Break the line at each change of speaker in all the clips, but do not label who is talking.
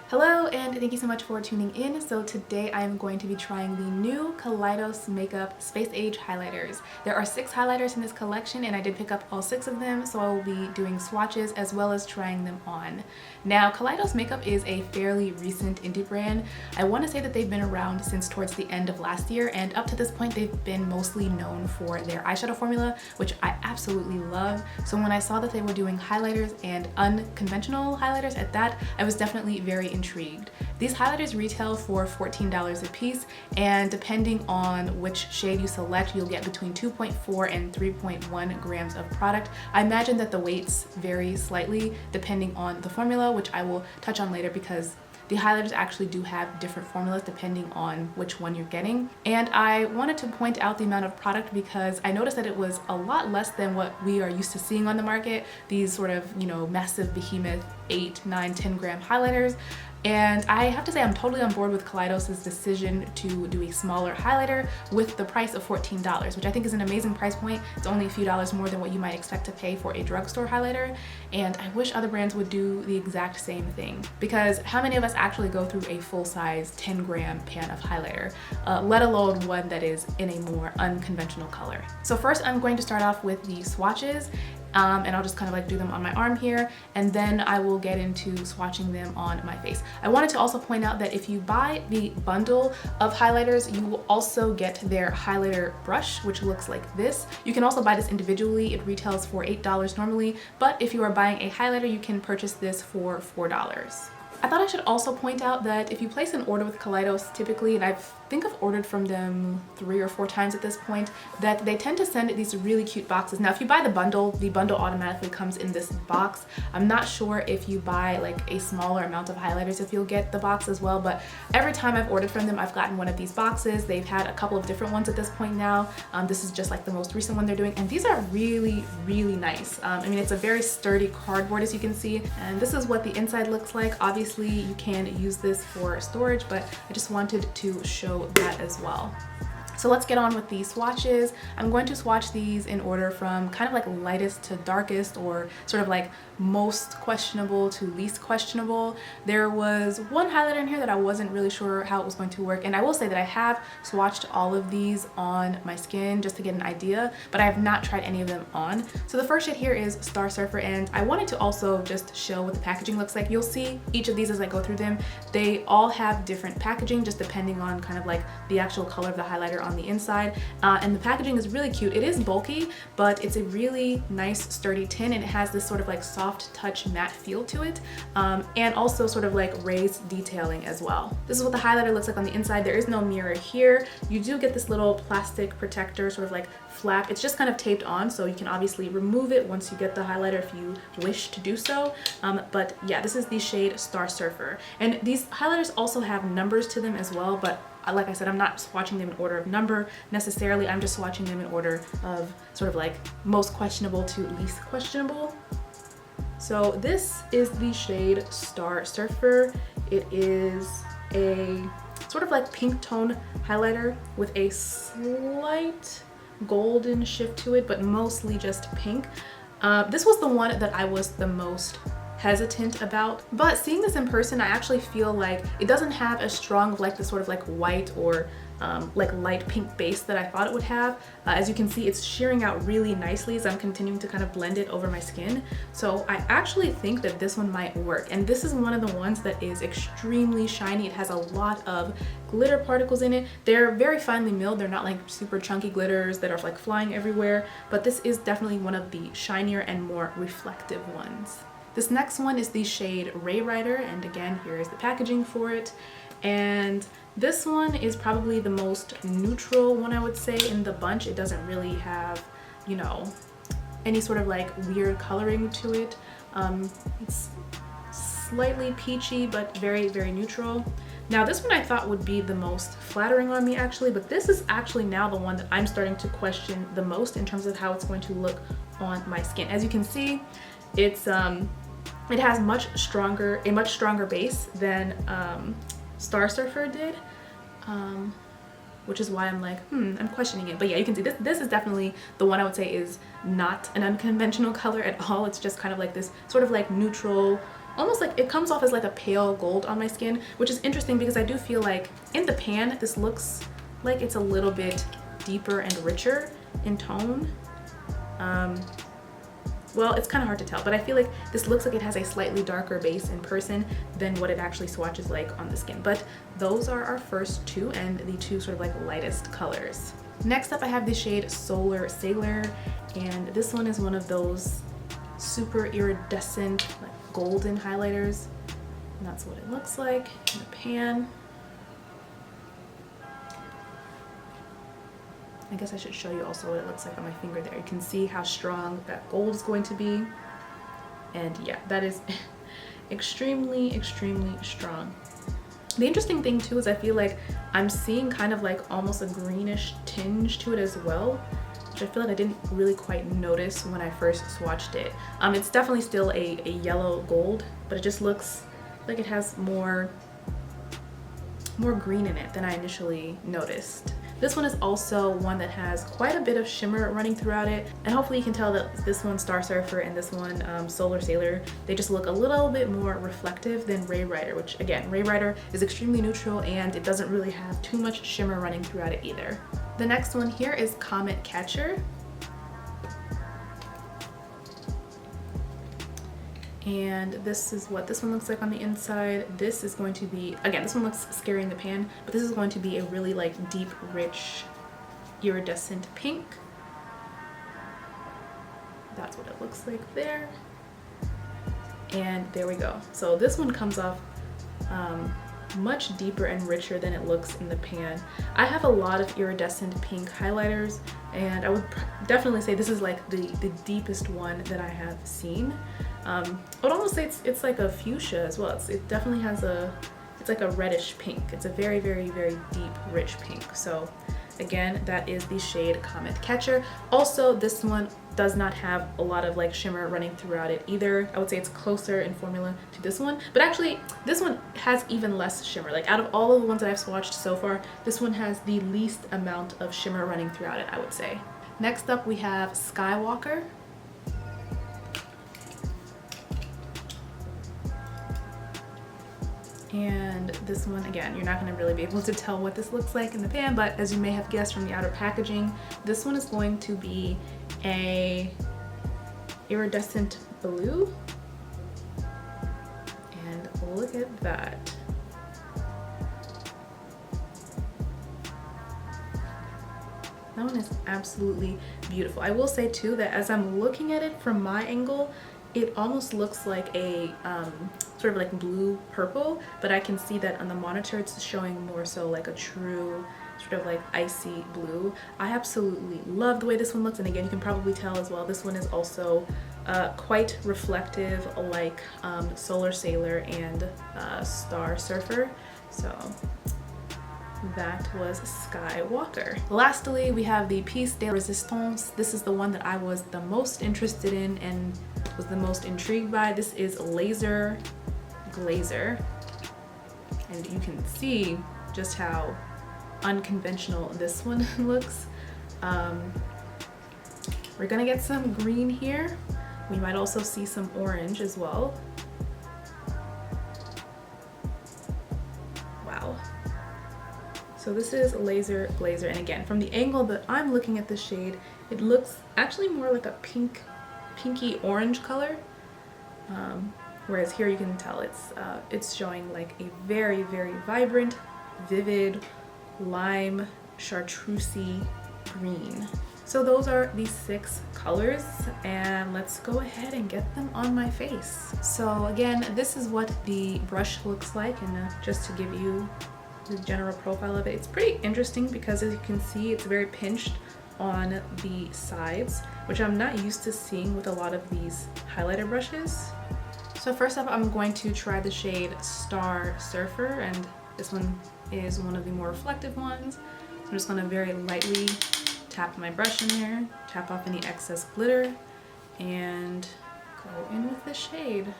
Hello and thank you so much for tuning in. So today I am going to be trying the new Kaleidos Makeup Space Age highlighters. There are 6 highlighters in this collection and I did pick up all 6 of them, so I will be doing swatches as well as trying them on. Now Kaleidos Makeup is a fairly recent indie brand. I want to say that they've been around since towards the end of last year, and up to this point they've been mostly known for their eyeshadow formula, which I absolutely love. So when I saw that they were doing highlighters and unconventional highlighters at that, I was definitely very intrigued. These highlighters retail for $14 a piece, and depending on which shade you select, you'll get between 2.4 and 3.1 grams of product. I imagine that the weights vary slightly depending on the formula, which I will touch on later because the highlighters actually do have different formulas depending on which one you're getting. And I wanted to point out the amount of product because I noticed that it was a lot less than what we are used to seeing on the market. These sort of, massive behemoth 8, 9, 10 gram highlighters. And I have to say I'm totally on board with Kaleidos' decision to do a smaller highlighter with the price of $14, which I think is an amazing price point. It's only a few dollars more than what you might expect to pay for a drugstore highlighter. And I wish other brands would do the exact same thing, because how many of us actually go through a full-size 10 gram pan of highlighter, let alone one that is in a more unconventional color. So first I'm going to start off with the swatches. And I'll just kind of like do them on my arm here, and then I will get into swatching them on my face. I wanted to also point out that if you buy the bundle of highlighters, you will also get their highlighter brush, which looks like this. You can also buy this individually. It retails for $8 normally, but if you are buying a highlighter, you can purchase this for $4. I thought I should also point out that if you place an order with Kaleidos typically, and I think I've ordered from them 3 or 4 times at this point, that they tend to send these really cute boxes. Now if you buy the bundle automatically comes in this box. I'm not sure if you buy like a smaller amount of highlighters if you'll get the box as well, but every time I've ordered from them I've gotten one of these boxes. They've had a couple of different ones at this point now. This is just like the most recent one they're doing, and these are really, really nice. I mean, it's a very sturdy cardboard, as you can see, and this is what the inside looks like. Obviously you can use this for storage, but I just wanted to show that as well. So let's get on with the swatches. I'm going to swatch these in order from kind of like lightest to darkest, or sort of like most questionable to least questionable. There was one highlighter in here that I wasn't really sure how it was going to work, and I will say that I have swatched all of these on my skin just to get an idea, but I have not tried any of them on. So the first shade here is Star Surfer, and I wanted to also just show what the packaging looks like. You'll see each of these as I go through them. They all have different packaging just depending on kind of like the actual color of the highlighter on the inside, and the packaging is really cute. It is bulky, but it's a really nice sturdy tin, and it has this sort of like soft touch matte feel to it, and also sort of like raised detailing as well. This is what the highlighter looks like on the inside. There is no mirror here. You do get this little plastic protector sort of like flap. It's just kind of taped on, so you can obviously remove it once you get the highlighter if you wish to do so. But yeah, this is the shade Star Surfer, and these highlighters also have numbers to them as well, but like I said, I'm not swatching them in order of number necessarily. I'm just swatching them in order of sort of like most questionable to least questionable. So this is the shade Star Surfer. It is a sort of like pink tone highlighter with a slight golden shift to it, but mostly just pink. This was the one that I was the most hesitant about, but seeing this in person, I actually feel like it doesn't have as strong of like the sort of like white or like light pink base that I thought it would have. As you can see, it's shearing out really nicely as I'm continuing to kind of blend it over my skin. So I actually think that this one might work, and this is one of the ones that is extremely shiny. It has a lot of glitter particles in it. They're very finely milled. They're not like super chunky glitters that are like flying everywhere, but this is definitely one of the shinier and more reflective ones. This next one is the shade Ray Rider, and again, here is the packaging for it. And this one is probably the most neutral one, I would say, in the bunch. It doesn't really have, any sort of like weird coloring to it. It's slightly peachy, but very, very neutral. Now this one I thought would be the most flattering on me actually, but this is actually now the one that I'm starting to question the most in terms of how it's going to look on my skin. As you can see, it's it has a much stronger base than Star Surfer did, which is why I'm like, I'm questioning it. But yeah, you can see this is definitely the one I would say is not an unconventional color at all. It's just kind of like this sort of like neutral almost like it comes off as like a pale gold on my skin, which is interesting because I do feel like in the pan this looks like it's a little bit deeper and richer in tone. Well, it's kind of hard to tell, but I feel like this looks like it has a slightly darker base in person than what it actually swatches like on the skin. But those are our first two and the two sort of like lightest colors. Next up I have the shade Solar Sailor, and this one is one of those super iridescent like golden highlighters, and that's what it looks like in the pan. I guess I should show you also what it looks like on my finger there. You can see how strong that gold is going to be. And yeah, that is extremely, extremely strong. The interesting thing too is I feel like I'm seeing kind of like almost a greenish tinge to it as well, which I feel like I didn't really quite notice when I first swatched it. It's definitely still a yellow gold, but it just looks like it has more green in it than I initially noticed. This one is also one that has quite a bit of shimmer running throughout it, and hopefully you can tell that this one, Star Surfer, and this one, Solar Sailor, they just look a little bit more reflective than Ray Rider, which again, Ray Rider is extremely neutral and it doesn't really have too much shimmer running throughout it either. The next one here is Comet Catcher. And this is what this one looks like on the inside. This is going to be, again, this one looks scary in the pan, but this is going to be a really like deep, rich, iridescent pink. That's what it looks like there. And there we go. So this one comes off much deeper and richer than it looks in the pan. I have a lot of iridescent pink highlighters, and I would definitely say this is like the deepest one that I have seen. I would almost say it's like a fuchsia as well. It definitely has it's like a reddish pink. It's a very, very, very deep, rich pink. So again, that is the shade Comet Catcher. Also, this one does not have a lot of like shimmer running throughout it either. I would say it's closer in formula to this one, but actually this one has even less shimmer. Like out of all of the ones that I've swatched so far, this one has the least amount of shimmer running throughout it, I would say. Next up we have Skywalker. And this one, again, you're not going to really be able to tell what this looks like in the pan, but as you may have guessed from the outer packaging, this one is going to be a iridescent blue. And look at that. That one is absolutely beautiful. I will say too that as I'm looking at it from my angle, it almost looks like a sort of like blue purple, but I can see that on the monitor it's showing more so like a true sort of like icy blue. I absolutely love the way this one looks, and again, you can probably tell as well, this one is also quite reflective like Solar Sailor and Star Surfer. So that was Skywalker. Lastly, we have the Piece de Resistance. This is the one that I was the most interested in and was the most intrigued by. This is Lazer Glazer, and you can see just how unconventional this one looks. We're gonna get some green here. We might also see some orange as well. Wow. So this is Lazer Glazer, and again, from the angle that I'm looking at the shade, it looks actually more like a pinky orange color, whereas here you can tell it's showing like a very, very vibrant, vivid lime chartreusey green. So those are the 6 colors, and let's go ahead and get them on my face. So again, this is what the brush looks like, and just to give you the general profile of it, it's pretty interesting because as you can see, it's very pinched on the sides, which I'm not used to seeing with a lot of these highlighter brushes. So first up, I'm going to try the shade Star Surfer, and this one is one of the more reflective ones. So I'm just going to very lightly tap my brush in there, tap off any excess glitter, and go in with the shade.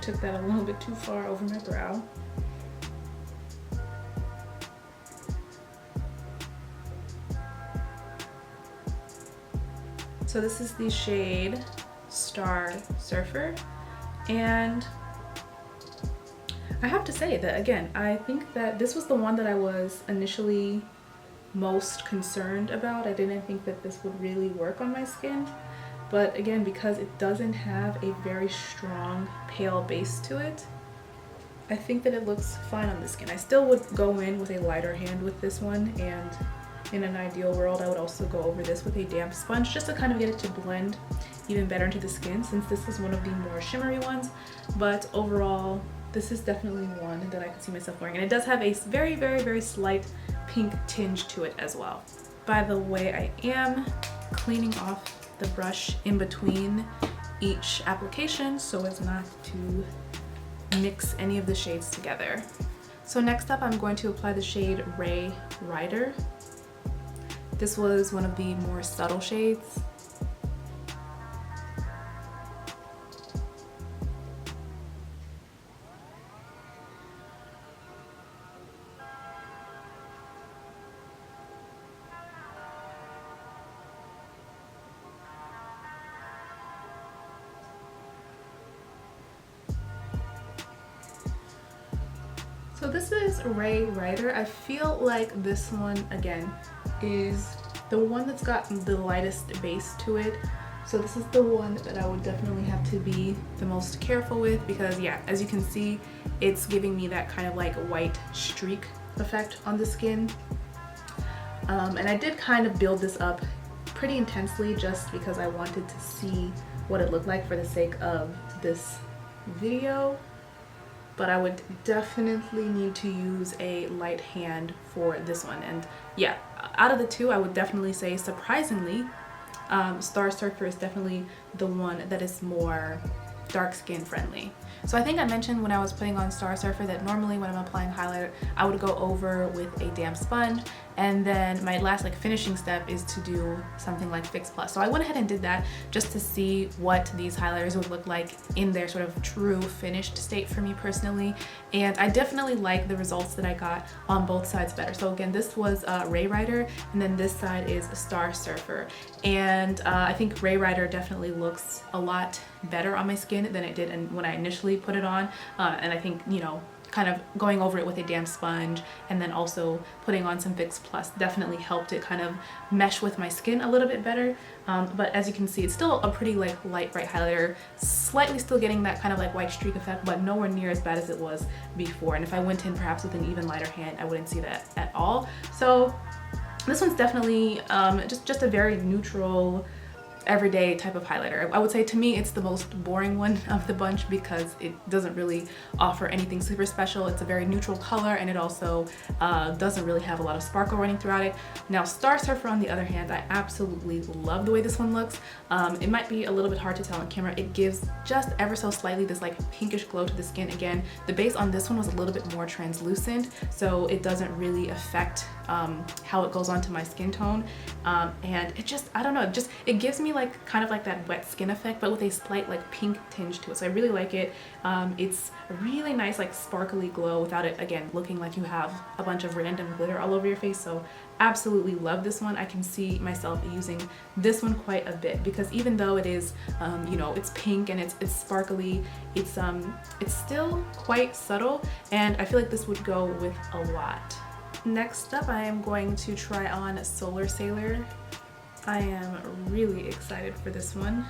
took that a little bit too far over my brow. So this is the shade Star Surfer, and I have to say that again, I think that this was the one that I was initially most concerned about. I didn't think that this would really work on my skin, but again, because it doesn't have a very strong pale base to it, I think that it looks fine on the skin. I still would go in with a lighter hand with this one, and in an ideal world I would also go over this with a damp sponge just to kind of get it to blend even better into the skin, since this is one of the more shimmery ones. But overall, this is definitely one that I could see myself wearing, and it does have a very, very, very slight pink tinge to it as well. By the way, I am cleaning off the brush in between each application so as not to mix any of the shades together. So next up, I'm going to apply the shade Ray Rider. This was one of the more subtle shades. So this is Ray Rider. I feel like this one, again, is the one that's got the lightest base to it. So this is the one that I would definitely have to be the most careful with, because yeah, as you can see, it's giving me that kind of like white streak effect on the skin. And I did kind of build this up pretty intensely just because I wanted to see what it looked like for the sake of this video. But I would definitely need to use a light hand for this one. And yeah, out of the two, I would definitely say, surprisingly, Star Surfer is definitely the one that is more dark skin friendly. So I think I mentioned when I was putting on Star Surfer that normally when I'm applying highlighter, I would go over with a damp sponge, and then my last like finishing step is to do something like Fix Plus. So I went ahead and did that just to see what these highlighters would look like in their sort of true finished state for me personally, and I definitely like the results that I got on both sides better. So again, this was Ray Rider, and then this side is Star Surfer, and I think Ray Rider definitely looks a lot better on my skin than it did when I initially put it on, and I think, you know, kind of going over it with a damp sponge and then also putting on some Fix Plus definitely helped it kind of mesh with my skin a little bit better. But as you can see, it's still a pretty like light bright highlighter, slightly still getting that kind of like white streak effect, but nowhere near as bad as it was before. And if I went in perhaps with an even lighter hand, I wouldn't see that at all. So this one's definitely just a very neutral, everyday type of highlighter. I would say to me it's the most boring one of the bunch because it doesn't really offer anything super special. It's a very neutral color, and it also doesn't really have a lot of sparkle running throughout it. Now Star Surfer, on the other hand, I absolutely love the way this one looks. It might be a little bit hard to tell on camera. It gives just ever so slightly this like pinkish glow to the skin. Again, the base on this one was a little bit more translucent, so it doesn't really affect how it goes onto my skin tone, and it just, I don't know, it gives me like kind of like that wet skin effect, but with a slight like pink tinge to it. So I really like it. It's a really nice like sparkly glow without it again looking like you have a bunch of random glitter all over your face. So absolutely love this one. I can see myself using this one quite a bit because even though it is you know, it's pink and it's sparkly, it's still quite subtle, and I feel like this would go with a lot. Next up, I am going to try on Solar Sailor. I am really excited for this one.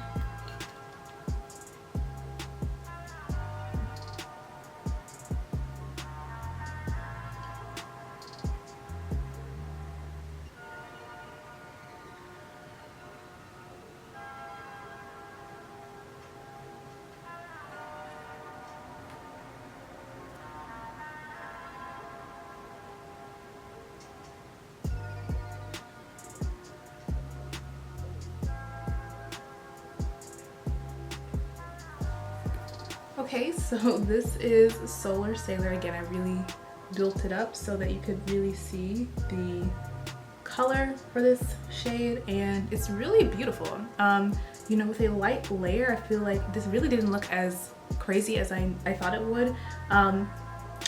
Okay, so this is Solar Sailor. Again, I really built it up so that you could really see the color for this shade, and it's really beautiful. You know, with a light layer, I feel like this really didn't look as crazy as I thought it would.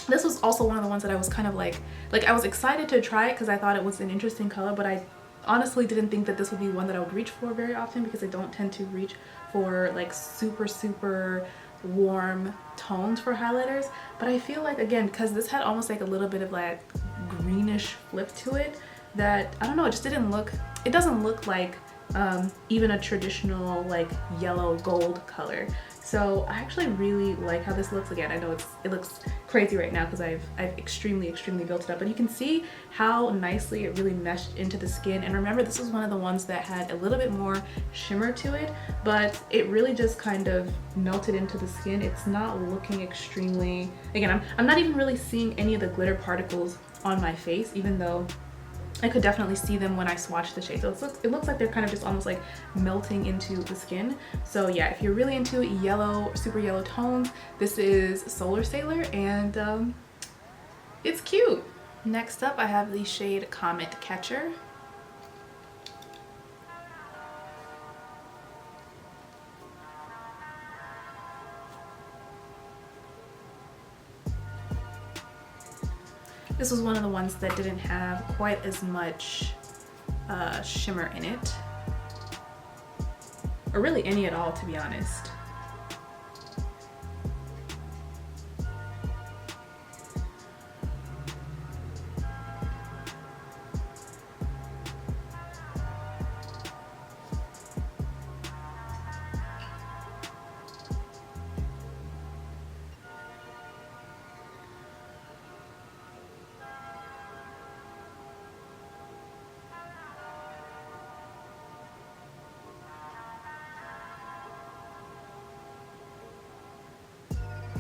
This was also one of the ones that I was kind of like I was excited to try it because I thought it was an interesting color, but I honestly didn't think that this would be one that I would reach for very often because I don't tend to reach for like super warm tones for highlighters. But I feel like, again, because this had almost like a little bit of like greenish flip to it, that I don't know, it just didn't look, it doesn't look like even a traditional like yellow gold color. So I actually really like how this looks. Again, I know it looks crazy right now because I've extremely built it up, but you can see how nicely it really meshed into the skin. And remember, this was one of the ones that had a little bit more shimmer to it, but it really just kind of melted into the skin. It's not looking extremely, again, I'm not even really seeing any of the glitter particles on my face, even though I could definitely see them when I swatched the shade. So it looks like they're kind of just almost like melting into the skin. So yeah, if you're really into yellow, super yellow tones, this is Solar Sailor, and it's cute. Next up, I have the shade Comet Catcher. This was one of the ones that didn't have quite as much shimmer in it, or really any at all, to be honest.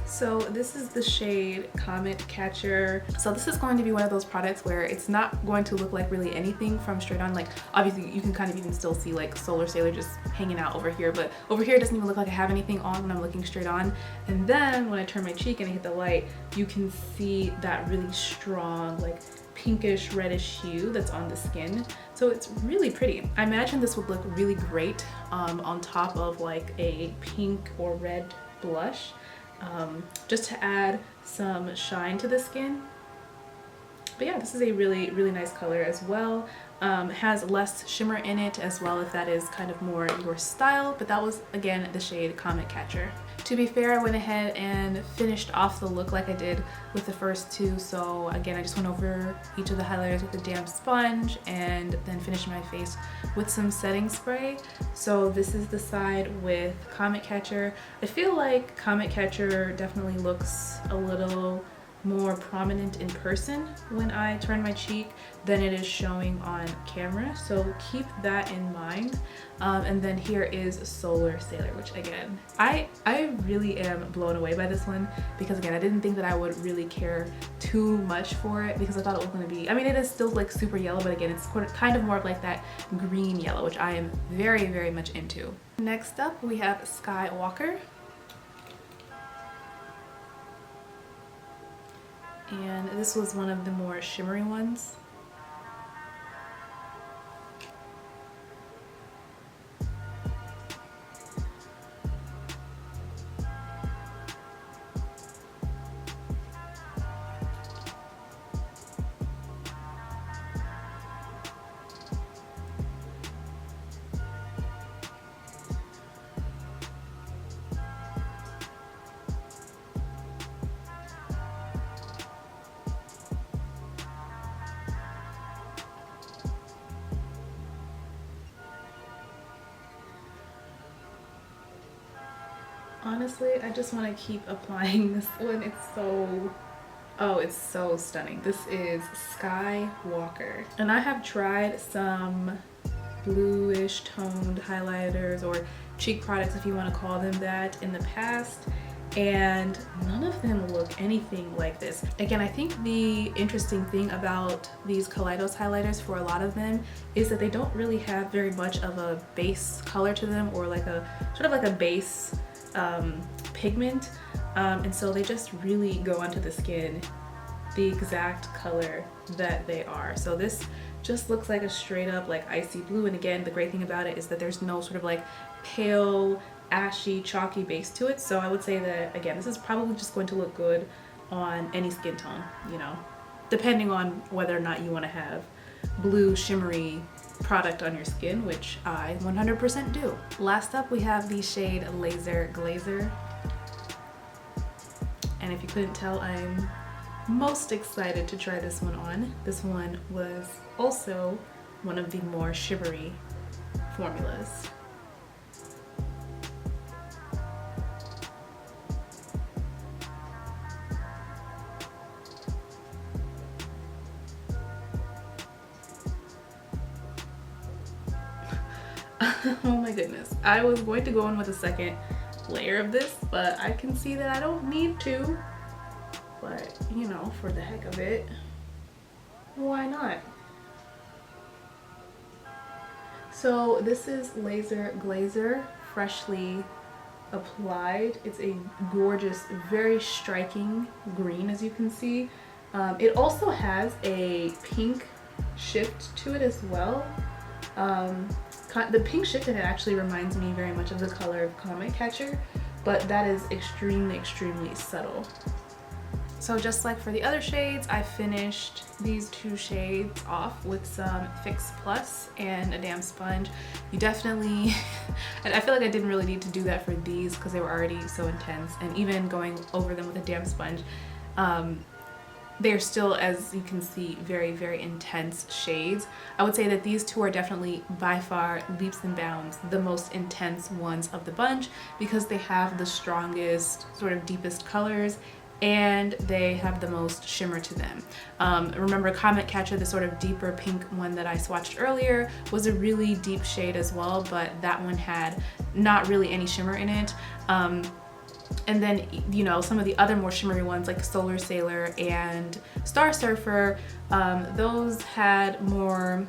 So this is the shade Comet Catcher. So this is going to be one of those products where it's not going to look like really anything from straight on. Like obviously you can kind of even still see like Solar Sailor just hanging out over here, but over here it doesn't even look like I have anything on when I'm looking straight on. And then when I turn my cheek and I hit the light, you can see that really strong like pinkish reddish hue that's on the skin. So it's really pretty. I imagine this would look really great on top of like a pink or red blush. Just to add some shine to the skin. But yeah, this is a really nice color as well. Has less shimmer in it as well, if that is kind of more your style, but that was again the shade Comet Catcher. To be fair, I went ahead and finished off the look like I did with the first two. So again, I just went over each of the highlighters with a damp sponge and then finished my face with some setting spray. So this is the side with Comet Catcher. I feel like Comet Catcher definitely looks a little more prominent in person when I turn my cheek than it is showing on camera, so keep that in mind. And then here is Solar Sailor, which again, I really am blown away by this one because again, I didn't think that I would really care too much for it because I thought it was going to be, I mean, it is still like super yellow, but again, it's kind of more of like that green yellow, which I am very much into. Next up, we have Skywalker. And this was one of the more shimmery ones. Honestly, I just want to keep applying this one. It's so, oh, it's so stunning. This is Skywalker. And I have tried some bluish toned highlighters or cheek products, if you want to call them that, in the past, and none of them look anything like this. Again, I think the interesting thing about these Kaleidos highlighters for a lot of them is that they don't really have very much of a base color to them, or like a sort of like a base pigment, and so they just really go onto the skin the exact color that they are. So this just looks like a straight up like icy blue, and again, the great thing about it is that there's no sort of like pale ashy, chalky base to it. So I would say that, again, this is probably just going to look good on any skin tone, you know, depending on whether or not you want to have blue shimmery product on your skin, which I 100% do. Last up, we have the shade Lazer Glazer. And if you couldn't tell, I'm most excited to try this one on. This one was also one of the more shimmery formulas. Oh my goodness. I was going to go in with a second layer of this, but I can see that I don't need to. But, you know, for the heck of it, why not? So this is Lazer Glazer, freshly applied. It's a gorgeous, very striking green, as you can see. It also has a pink shift to it as well. The pink shift in it actually reminds me very much of the color of Comet Catcher, but that is extremely, extremely subtle. So just like for the other shades, I finished these two shades off with some Fix Plus and a damp sponge. You definitely, and I feel like I didn't really need to do that for these because they were already so intense, and even going over them with a damp sponge, they're still, as you can see, very, very intense shades. I would say that these two are definitely by far leaps and bounds the most intense ones of the bunch because they have the strongest, sort of deepest colors, and they have the most shimmer to them. Remember Comet Catcher, the sort of deeper pink one that I swatched earlier, was a really deep shade as well, but that one had not really any shimmer in it. And then, you know, some of the other more shimmery ones like Solar Sailor and Star Surfer, those had more,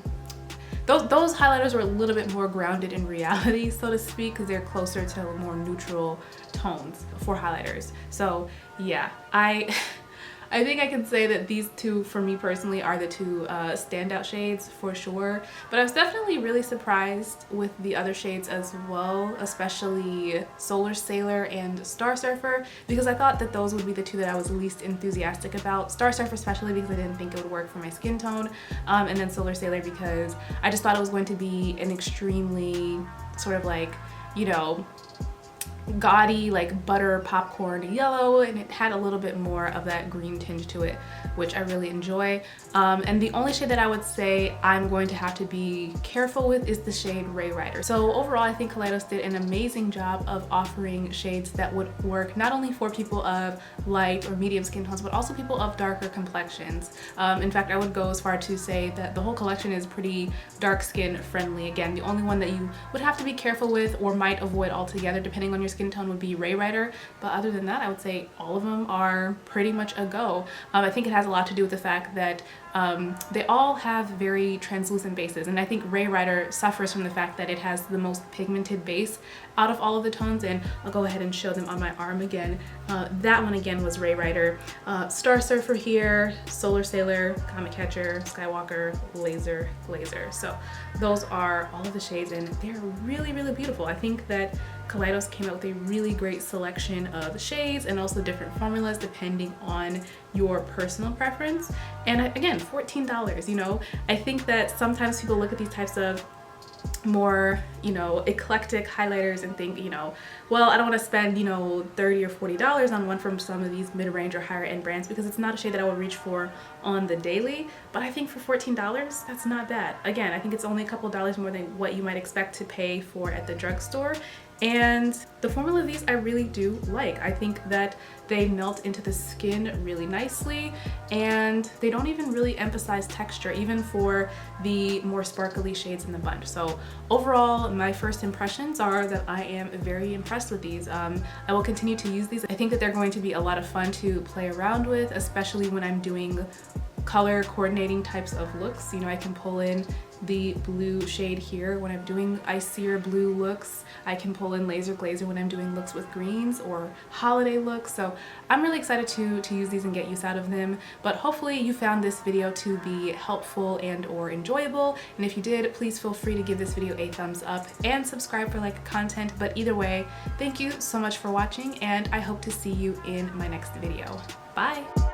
those highlighters were a little bit more grounded in reality, so to speak, because they're closer to more neutral tones for highlighters. So yeah, I think I can say that these two, for me personally, are the two standout shades for sure. But I was definitely really surprised with the other shades as well, especially Solar Sailor and Star Surfer, because I thought that those would be the two that I was least enthusiastic about. Star Surfer especially because I didn't think it would work for my skin tone, and then Solar Sailor because I just thought it was going to be an extremely sort of like, you know, gaudy, like butter popcorn yellow, and it had a little bit more of that green tinge to it, which I really enjoy. And the only shade that I would say I'm going to have to be careful with is the shade Ray Rider. So overall, I think Kaleidos did an amazing job of offering shades that would work not only for people of light or medium skin tones, but also people of darker complexions. In fact, I would go as far to say that the whole collection is pretty dark skin friendly. Again, the only one that you would have to be careful with or might avoid altogether, depending on your skin tone, would be Ray Rider. But other than that, I would say all of them are pretty much a go. I think it has a lot to do with the fact that they all have very translucent bases, and I think Ray Rider suffers from the fact that it has the most pigmented base out of all of the tones, and I'll go ahead and show them on my arm again. That one again was Ray Rider. Star Surfer here, Solar Sailor, Comet Catcher, Skywalker, Lazer Glazer. So those are all of the shades, and they're really, really beautiful. I think that Kaleidos came out with a really great selection of shades and also different formulas depending on your personal preference. And again, $14, you know, I think that sometimes people look at these types of more, you know, eclectic highlighters and think, you know, well, I don't want to spend, you know, $30 or $40 on one from some of these mid-range or higher end brands because it's not a shade that I would reach for on the daily. But I think for $14, that's not bad. Again, I think it's only a couple dollars more than what you might expect to pay for at the drugstore. And the formula of these I really do like. I think that they melt into the skin really nicely, and they don't even really emphasize texture, even for the more sparkly shades in the bunch. So overall, my first impressions are that I am very impressed with these. I will continue to use these. I think that they're going to be a lot of fun to play around with, especially when I'm doing color coordinating types of looks. You know, I can pull in the blue shade here when I'm doing icier blue looks. I can pull in Lazer Glazer when I'm doing looks with greens or holiday looks. So I'm really excited to use these and get use out of them. But hopefully you found this video to be helpful and or enjoyable. And if you did, please feel free to give this video a thumbs up and subscribe for like content. But either way, thank you so much for watching, and I hope to see you in my next video. Bye!